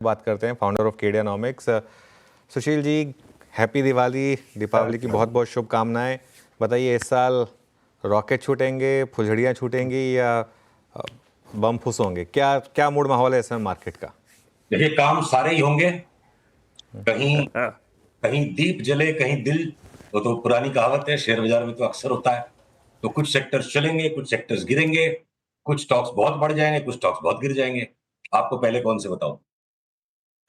बात करते हैं, founder of Kedianomics. Sushil ji, happy Diwali, Deepawali की बहुत बहुत शुभकामनाएं। बताइए, इस साल रॉकेट छूटेंगे, फुलझड़ियाँ छूटेंगी या बम फुस होंगे? क्या क्या मूड माहौल है इस समय मार्केट का? देखिए, काम सारे ही होंगे। कहीं कहीं दीप जले कहीं दिल। तो पुरानी कहावत है, शेयर बाजार में तो अक्सर होता है। तो कुछ सेक्टर्स चलेंगे, कुछ सेक्टर्स गिरेंगे, कुछ स्टॉक्स बहुत बढ़ जाएंगे, कुछ स्टॉक्स बहुत गिर जाएंगे। आपको पहले कौन से बताऊं?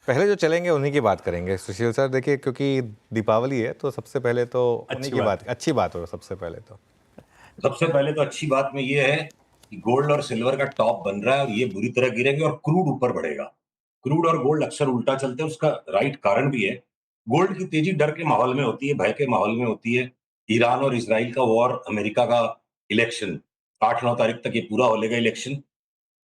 पहले जो चलेंगे उन्हीं की बात करेंगे सुशील सर। देखिए, क्योंकि दीपावली है तो सबसे पहले तो उन्हीं अच्छी की बात बात, है। अच्छी बात हो सबसे पहले तो। सबसे पहले तो अच्छी बात में ये है कि गोल्ड और सिल्वर का टॉप बन रहा है और ये बुरी तरह गिरेंगे और क्रूड ऊपर बढ़ेगा। क्रूड और गोल्ड अक्सर उल्टा चलते हैं, उसका राइट कारण भी है। गोल्ड की तेजी डर के माहौल में होती है, भय के माहौल में होती है। ईरान और इसराइल का वॉर, अमेरिका का इलेक्शन, 8-9 तारीख तक ये पूरा हो लेगा इलेक्शन।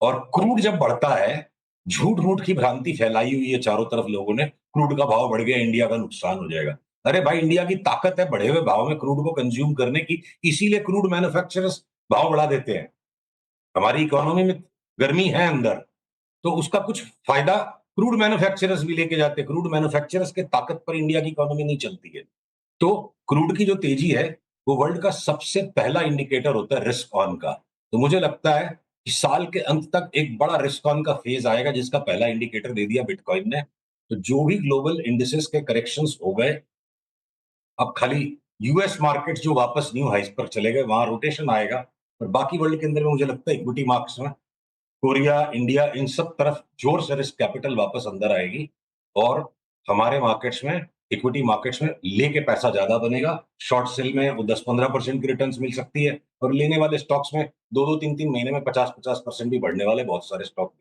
और क्रूड जब बढ़ता है, झूठ मूठ की भ्रांति फैलाई हुई है चारों तरफ लोगों ने, क्रूड का भाव बढ़ गया, इंडिया का नुकसान हो जाएगा। अरे भाई, इंडिया की ताकत है बढ़े हुए भाव में क्रूड को कंज्यूम करने की, इसीलिए क्रूड मैन्युफैक्चरर्स भाव बढ़ा देते हैं। हमारी इकोनॉमी में गर्मी है अंदर, तो उसका कुछ फायदा क्रूड मैन्युफैक्चरर्स भी लेके जाते हैं। क्रूड मैन्युफैक्चरर्स के ताकत पर इंडिया की इकोनॉमी नहीं चलती है। तो क्रूड की जो तेजी है, वो वर्ल्ड का सबसे पहला इंडिकेटर होता है रिस्क ऑन का। तो मुझे लगता है कि साल के अंत तक एक बड़ा रिस्क ऑन का फेज आएगा, जिसका पहला इंडिकेटर दे दिया बिटकॉइन ने। तो जो भी ग्लोबल इंडिसेस के करेक्शंस हो गए, अब खाली यूएस मार्केट जो वापस न्यू हाइस पर चले गए, वहां रोटेशन आएगा। और बाकी वर्ल्ड के अंदर में मुझे लगता है इक्विटी मार्केट्स में कोरिया, इंडिया, इन सब तरफ जोर से रिस्क कैपिटल वापस अंदर आएगी। और हमारे मार्केट्स में, इक्विटी मार्केट्स में लेके पैसा ज्यादा बनेगा। शॉर्ट सेल में वो 10-15% की रिटर्न्स मिल सकती है, और लेने वाले स्टॉक्स में 2-2, 3-3 महीने में 50-50% भी बढ़ने वाले बहुत सारे स्टॉक।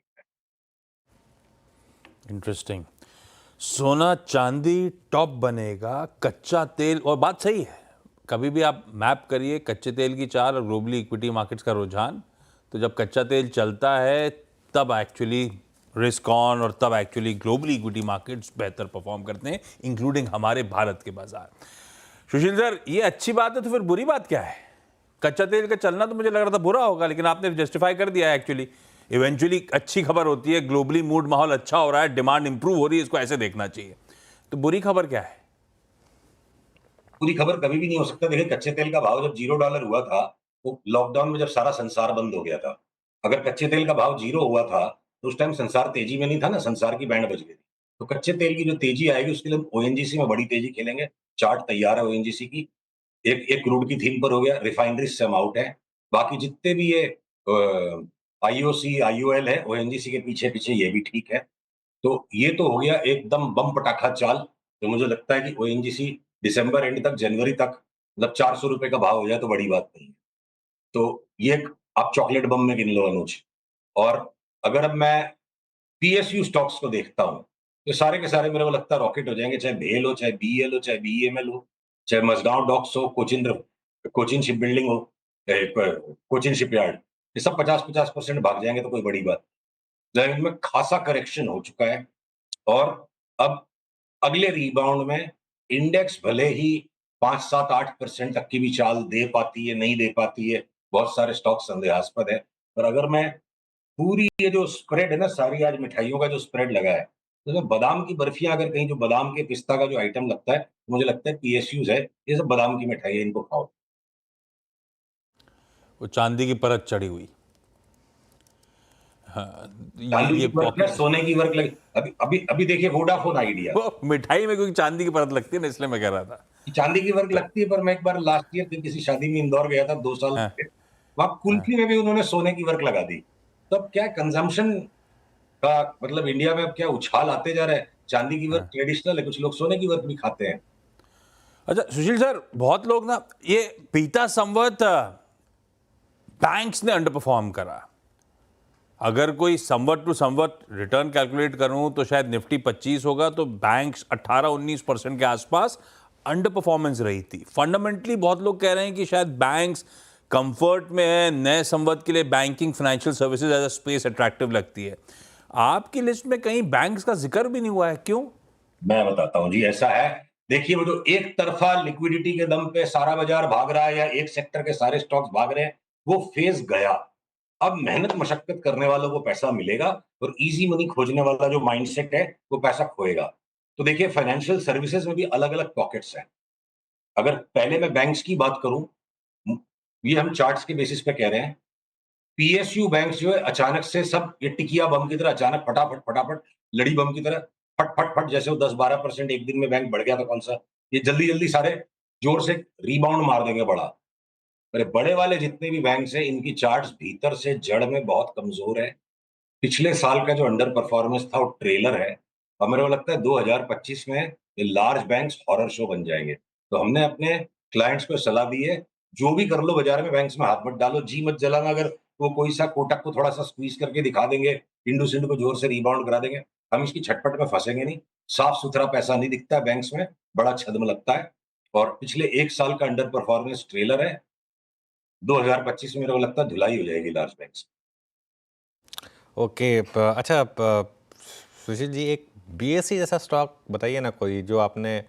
इंटरेस्टिंग। सोना चांदी टॉप बनेगा, कच्चा तेल, और बात सही है। कभी भी आप मैप करिए कच्चे तेल की चाल और ग्लोबली इक्विटी मार्केट्स का रुझान, तो जब कच्चा तेल चलता है तब एक्चुअली रिस्क ऑन और तब एक्चुअली ग्लोबली इक्विटी मार्केट्स बेहतर परफॉर्म करते हैं, इंक्लूडिंग हमारे भारत के बाजार। सुशील सर, ये अच्छी बात है तो फिर बुरी बात क्या है? कच्चा तेल का चलना तो मुझे लग रहा था बुरा होगा, लेकिन आपने जस्टिफाई कर दिया है एक्चुअली। इवेंचुअली अच्छी खबर होती है, ग्लोबली मूड माहौल अच्छा हो रहा है, डिमांड इंप्रूव हो रही है, इसको ऐसे देखना चाहिए। तो बुरी खबर क्या है? पूरी खबर कभी भी नहीं हो सकता। देखिए, कच्चे तेल का भाव जब $0 हुआ था, तो लॉकडाउन में जब सारा संसार बंद हो गया था। अगर कच्चे तेल का भाव 0 हुआ था, तो उस टाइम संसार तेजी में नहीं था ना, संसार की बैंड बज गई थी। तो कच्चे तेल की जो तेजी आएगी, उसके लिए ओएनजीसी में बड़ी तेजी खेलेंगे। चार्ट तैयार है ओएनजीसी की। एक एक क्रूड की थीम पर हो गया, रिफाइनरी से हम आउट है। बाकी जितने भी ये आईओसी, आईओएल है, ओएनजीसी के पीछे पीछे ये भी ठीक है। तो ये तो हो गया एकदम बम पटाखा चाल। तो मुझे लगता है कि ओएनजीसी दिसंबर एंड तक, जनवरी तक, मतलब ₹400 का भाव हो जाए तो बड़ी बात नहीं है। तो ये आप चॉकलेट बम में गिन लो अनुज। और अगर अब मैं पीएसयू स्टॉक्स को देखता हूँ, तो सारे के सारे मेरे को लगता है रॉकेट हो जाएंगे। चाहे भेल हो, चाहे बीईएल हो, चाहे बीईएमएल हो, चाहे मझगांव डॉक्स हो, कोचिन शिप बिल्डिंग हो, कोचिन शिपयार्ड, ये सब 50-50% भाग जाएंगे तो कोई बड़ी बात। लेकिन में खासा करेक्शन हो चुका है। और अब अगले रिबाउंड में इंडेक्स भले ही 5-7-8% तक की भी चाल दे पाती है, नहीं दे पाती है, बहुत सारे स्टॉक संदेहास्पद है। पर अगर मैं पूरी ये जो स्प्रेड है ना, सारी आज मिठाइयों का जो स्प्रेड लगा है, तो जो बादाम की बर्फियां, अगर कहीं जो बादाम के पिस्ता का जो आइटम लगता है, मुझे लगता है पीएसयूज है, ये सब बादाम की मिठाई है, इनको खाओ। वो चांदी की परत चढ़ी हुई। हाँ, चांदी ये की वर्क है, पॉकेट। सोने की वर्क लगी। अभी अभी अभी देखिए वोडाफोन आइडिया, वो मिठाई में क्योंकि चांदी की परत लगती है ना, इसलिए मैं कह रहा था। चांदी की वर्क लगती है। पर मैं एक बार लास्ट ईयर किसी शादी में इंदौर गया था 2 साल हाँ, पहले, वहां हाँ। कुल्फी में भी उन्होंने सोने की वर्क लगा दी। तो अब क्या कंजम्पशन का मतलब, इंडिया में अब क्या उछाल आते जा रहा है। चांदी की वर्क ट्रेडिशनल है, कुछ लोग सोने की वर्क भी खाते हैं। अच्छा सुशील सर, बहुत लोग ना, ये बीता संवत बैंक्स ने अंडर परफॉर्म करा। अगर कोई संवत टू संवत रिटर्न कैलकुलेट करूं तो शायद निफ्टी 25 होगा, तो बैंक्स 18-19% के आसपास अंडर परफॉर्मेंस रही थी। फंडामेंटली बहुत लोग कह रहे हैं कि शायद बैंक्स कंफर्ट में है, नए संवत के लिए banking financial services as a space attractive लगती है। आपकी लिस्ट में कहीं बैंक्स का जिक्र भी नहीं हुआ है, क्यों? मैं बताता हूँ जी, ऐसा है। देखिए, वो जो एक तरफा लिक्विडिटी के दम पे सारा बाजार भाग रहा है, या एक सेक्टर के सारे स्टॉक्स भाग रहे हैं, वो फेज गया। अब मेहनत मशक्कत करने वालों को पैसा मिलेगा और इजी मनी खोजने वाला जो माइंडसेट है वो पैसा खोएगा। तो देखिए फाइनेंशियल सर्विसेज में भी अलग-अलग पॉकेट्स हैं। अगर पहले मैं बैंक्स की बात करूं, ये हम चार्ट्स के बेसिस पे कह रहे हैं। पीएसयू बैंक जो है अचानक से सब ये टिकिया बम की तरह अचानक फटाफट फटाफट लड़ी बम की तरह फट फट फट जैसे वो 10-12% एक दिन में बैंक बढ़ गया था कौन सा, ये जल्दी जल्दी सारे जोर से रिबाउंड मार देंगे बड़ा। अरे बड़े वाले जितने भी बैंक हैं इनकी चार्ट्स भीतर से जड़ में बहुत कमजोर है। पिछले साल का जो अंडर परफॉर्मेंस था वो ट्रेलर है और मेरे को लगता है 2025 में ये लार्ज बैंक्स हॉरर शो बन जाएंगे। तो हमने अपने क्लाइंट्स को सलाह दी है, जो भी कर लो बाजार में बैंक्स में हाथ मत डालो, जी मत जलाना। अगर वो कोई सा कोटक को थोड़ा सा स्क्वीज करके दिखा देंगे, इंडो सिंध को जोर से रिबाउंड करा देंगे, हम इसकी छटपट में फंसेंगे नहीं। साफ सुथरा पैसा नहीं दिखता है बैंक्स में, बड़ा छद्म लगता है। और पिछले एक साल का अंडर परफॉर्मेंस ट्रेलर है। 2025 में मेरे को लगता है धुलाई हो जाएगी लार्ज बैंक्स। ओके अच्छा सुशील जी, एक बीएससी जैसा स्टॉक बताइए ना कोई, जो आपने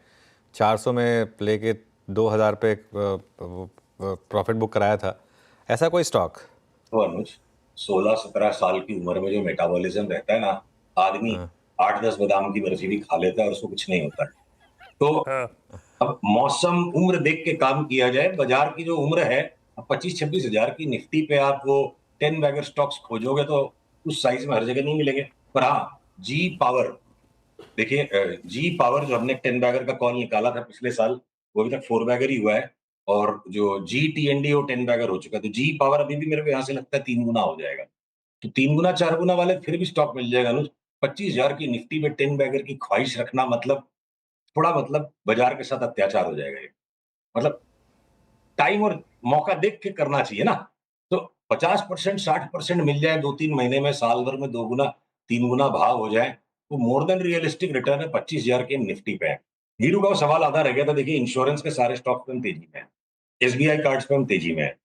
400 में लेके 2000 पे प्रॉफिट बुक कराया था, ऐसा कोई स्टॉक? तो अनुज 16-17 साल की उम्र में जो मेटाबॉलिज्म रहता है ना, आदमी 8-10 बादाम की बर्फी भी खा लेता है और उसको कुछ नहीं होता है। तो अब मौसम उम्र देख के काम किया जाए। बाजार की जो उम्र है, 25-26 हजार की निफ्टी पे आप वो 10 बैगर स्टॉक्स खोजोगे तो उस साइज में हर जगह नहीं मिलेंगे। पर हाँ, जी पावर, देखिए जी पावर जो हमने 10 बैगर का कॉल निकाला था पिछले साल, वो अभी तक 4 बैगर ही हुआ है। और जो जी टीएनडी वो 10 बैगर हो चुका है। तो जी पावर अभी भी मेरे को यहाँ से लगता है 3 गुना हो जाएगा। तो 3 गुना 4 गुना वाले फिर भी स्टॉक मिल जाएगा अनुज। 25,000 की निफ्टी में 10 बैगर की ख्वाहिश रखना मतलब थोड़ा मतलब बाजार के साथ अत्याचार हो जाएगा ये। मतलब टाइम और मौका देख के करना चाहिए ना। तो 50% 60% मिल जाए 2-3 महीने में, साल भर में 2 गुना 3 गुना भाव हो जाए, तो मोर देन रियलिस्टिक रिटर्न है 25,000 के निफ्टी पे है। हीरू का वो सवाल आधा रह गया था। देखिए इंश्योरेंस के सारे स्टॉक पे हम तेजी में है, एसबीआई कार्ड्स पे हम तेजी में है,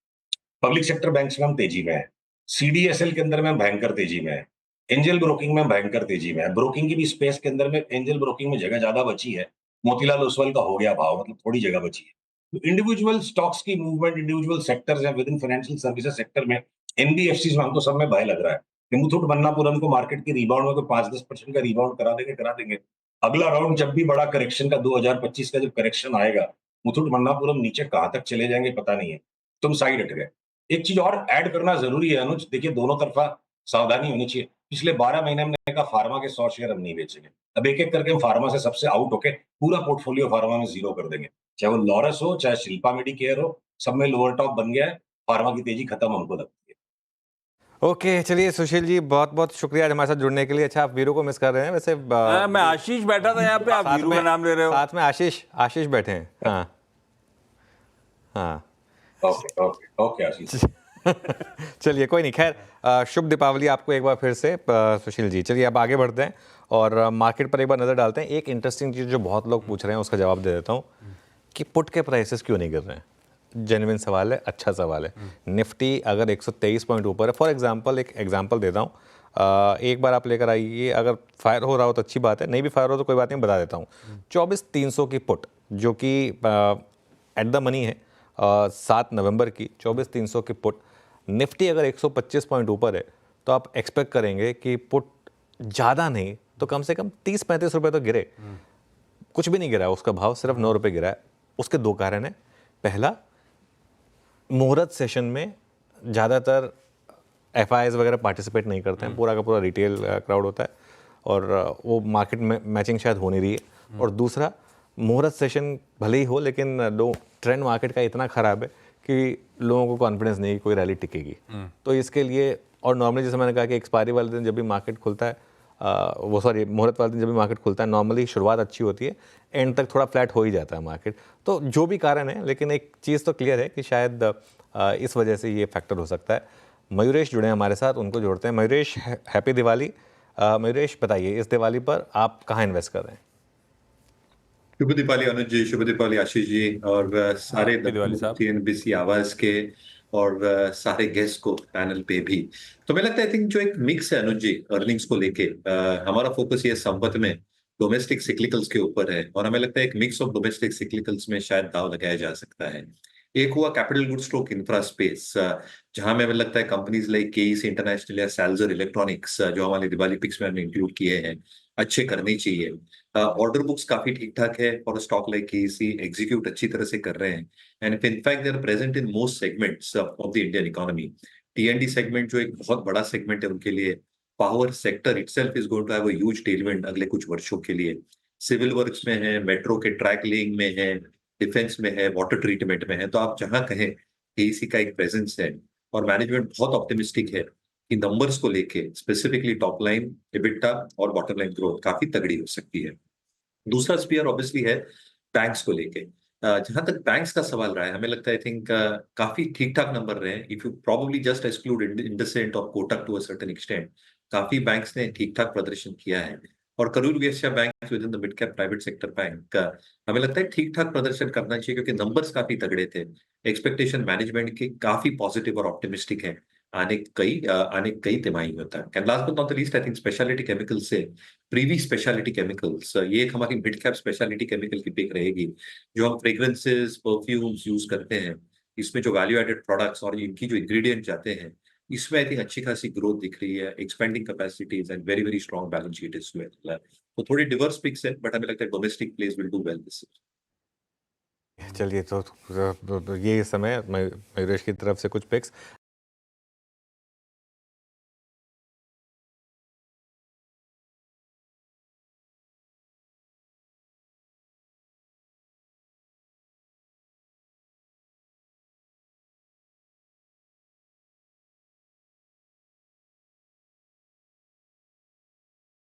पब्लिक सेक्टर बैंक्स में हम तेजी में है, सीडीएसएल के अंदर में हम भयंकर तेजी में है, एंजल ब्रोकिंग में हम भयंकर तेजी में है। ब्रोकिंग की भी स्पेस के अंदर में एंजल ब्रोकिंग में जगह ज्यादा बची है। मोतीलाल ओसवाल का हो गया भाव, मतलब थोड़ी जगह बची है। तो इंडिविजुअल स्टॉक्स की मूवमेंट, इंडिविजुअल सेक्टर्स हैं with in financial services sector में, एनबीएफसीज में हमको सब में भय लग रहा है कि मुथूट मन्नापुरम को मार्केट की रिबाउंड में कोई 5-10% का रिबाउंड करा देंगे। अगला राउंड जब भी बड़ा करेक्शन का 2025 का जब करेक्शन आएगा, मुथूट मन्नापुरम नीचे कहां तक चले जाएंगे पता नहीं है। तुम साइड हट गए। एक चीज और ऐड करना जरूरी है अनुज, देखिए दोनों तरफा सावधानी होनी चाहिए। पिछले 12 महीने हमने कहा फार्मा के 100 शेयर हम नहीं बेचेंगे। अब एक एक करके हम फार्मा से सबसे आउट होके पूरा पोर्टफोलियो फार्मा में जीरो कर देंगे। चाहे वो लॉरस हो, चाहे शिल्पा मेडिकेयर हो, सब में लोअर टॉप बन गया है। फार्मा की तेजी खत्म हमको लगती है। ओके चलिए सुशील जी, बहुत बहुत शुक्रिया आज हमारे साथ जुड़ने के लिए। अच्छा, आप वीरू को मिस कर रहे हैं वैसे? मैं आशीष बैठा था यहाँ पे, आप साथ वीरू में का नाम ले रहे हो। साथ में आशीष आशीष बैठे हैं। हाँ हाँ ओके ओके ओके आशीष। चलिए कोई नहीं, खैर शुभ दीपावली आपको एक बार फिर से सुशील जी। चलिए अब आगे बढ़ते हैं और मार्केट पर एक बार नज़र डालते हैं। एक इंटरेस्टिंग चीज़ जो बहुत लोग पूछ रहे हैं उसका जवाब दे देता हूँ कि पुट के प्राइसेस क्यों नहीं गिर रहे हैं। जेन्युइन सवाल है, अच्छा सवाल है। निफ्टी अगर 123 पॉइंट ऊपर है, फॉर एग्जांपल एक एग्जांपल देता हूँ, एक बार आप लेकर आइए, अगर फायर हो रहा हो तो अच्छी बात है, नहीं भी फायर हो तो कोई बात नहीं, बता देता हूँ। 24,300 की पुट जो कि एट द मनी है, 7 नवंबर की 24,300 की पुट। निफ्टी अगर 125 पॉइंट ऊपर है तो आप एक्सपेक्ट करेंगे कि पुट ज़्यादा नहीं तो कम से कम 30-35 रुपये तो गिरे। कुछ भी नहीं गिरा है उसका भाव, सिर्फ 9 रुपये गिरा है। उसके दो कारण हैं। पहला, मुहूर्त सेशन में ज़्यादातर एफआईआईज वगैरह पार्टिसिपेट नहीं करते हैं, पूरा का पूरा रिटेल क्राउड होता है और वो मार्केट में मैचिंग शायद हो नहीं रही है। और दूसरा, मुहूर्त सेशन भले ही हो लेकिन ट्रेंड मार्केट का इतना ख़राब है कि लोगों को कॉन्फिडेंस नहीं कि कोई रैली टिकेगी। तो इसके लिए, और नॉर्मली जैसे मैंने कहा कि एक्सपायरी वाले दिन जब भी मार्केट खुलता है, मुहूर्त वाले दिन जब भी मार्केट खुलता है, नॉर्मली शुरुआत अच्छी होती है, एंड तक थोड़ा फ्लैट हो ही जाता है मार्केट। तो जो भी कारण है, लेकिन एक चीज़ तो क्लियर है कि शायद इस वजह से ये फैक्टर हो सकता है। मयूरेश जुड़े हैं हमारे साथ, उनको जोड़ते हैं। मयूरेश, हैप्पी दिवाली। मयूरेश बताइए, इस दिवाली पर आप कहाँ इन्वेस्ट कर रहे हैं? शुभ दीपावली अनुज जी, शुभ दीपावली आशीष जी, और सारे हैप्पी दिवाली साहब। सीएनबीसी आवाज के और सारे गेस्ट को पैनल पे भी। तो मैं लगता है, आई थिंक जो एक मिक्स है अनुज जी अर्निंग्स को लेके, हमारा फोकस ये संपत्ति में डोमेस्टिक सिक्लिकल्स के ऊपर है और हमें लगता है एक मिक्स ऑफ डोमेस्टिक सिक्लिकल्स में शायद दाव लगाया जा सकता है। एक हुआ capital good stroke infra space, जहां में हमें लगता है कंपनीज लाइक केईसी इंटरनेशनल या सैल्जर इलेक्ट्रॉनिक्स, जो हमारे दिवाली पिक्स में हमने इंक्लूड किए हैं, अच्छे करने चाहिए। ऑर्डर बुक्स काफी ठीक ठाक है और स्टॉक लाइक केईसी एग्जीक्यूट अच्छी तरह से कर रहे हैं, and in fact they are present in most segments of the Indian economy. T and D segment जो एक बहुत बड़ा सेगमेंट है उनके लिए, power sector itself is going to have a huge tailwind अगले कुछ वर्षों के लिए। सिविल वर्क्स में है, मेट्रो के ट्रैक लेइंग में है, डिफेंस में है, वाटर ट्रीटमेंट में है, तो आप जहां कहें केईसी का एक प्रेजेंस है। और मैनेजमेंट बहुत ऑप्टिमिस्टिक है कि नंबर्स को लेके स्पेसिफिकली टॉप लाइन, एबिटा और बॉटम लाइन ग्रोथ काफी तगड़ी हो सकती है। दूसरा स्पीयर ऑब्वियसली है बैंक्स को लेके। जहां तक बैंक्स का सवाल रहा है, हमें लगता है आई थिंक काफी ठीक ठाक नंबर रहे हैं। If you probably just exclude IndusInd और Kotak to a certain extent, काफी बैंक्स ने ठीक ठाक प्रदर्शन किया है। और Karur Vysya bank within the mid cap private sector bank, हमें लगता है ठीक ठाक प्रदर्शन करना चाहिए क्योंकि नंबर्स काफी तगड़े थे। एक्सपेक्टेशन मैनेजमेंट की काफी पॉजिटिव और ऑप्टिमिस्टिक है आने कई तिमाही में तक। And last but not the least, I think speciality chemical से प्रीवी स्पेशलिटी केमिकल्स, ये एक हमारी मिड कैप स्पेशलिटी केमिकल की पिक रहेगी। जो हम फ्रेग्रेंसेस परफ्यूम्स यूज करते हैं, इसमें जो वैल्यू एडेड प्रोडक्ट्स और इनकी जो इंग्रेडिएंट जाते हैं, इसमें आई थिंक अच्छी खासी ग्रोथ दिख रही है, expanding capacities and very very strong balance sheet is well. तो थोड़ी डिवर्स पिक्स है, बट हमें लगता है domestic place will do well this. चलिए, तो ये समय मयूरेश की तरफ से कुछ पिक्स।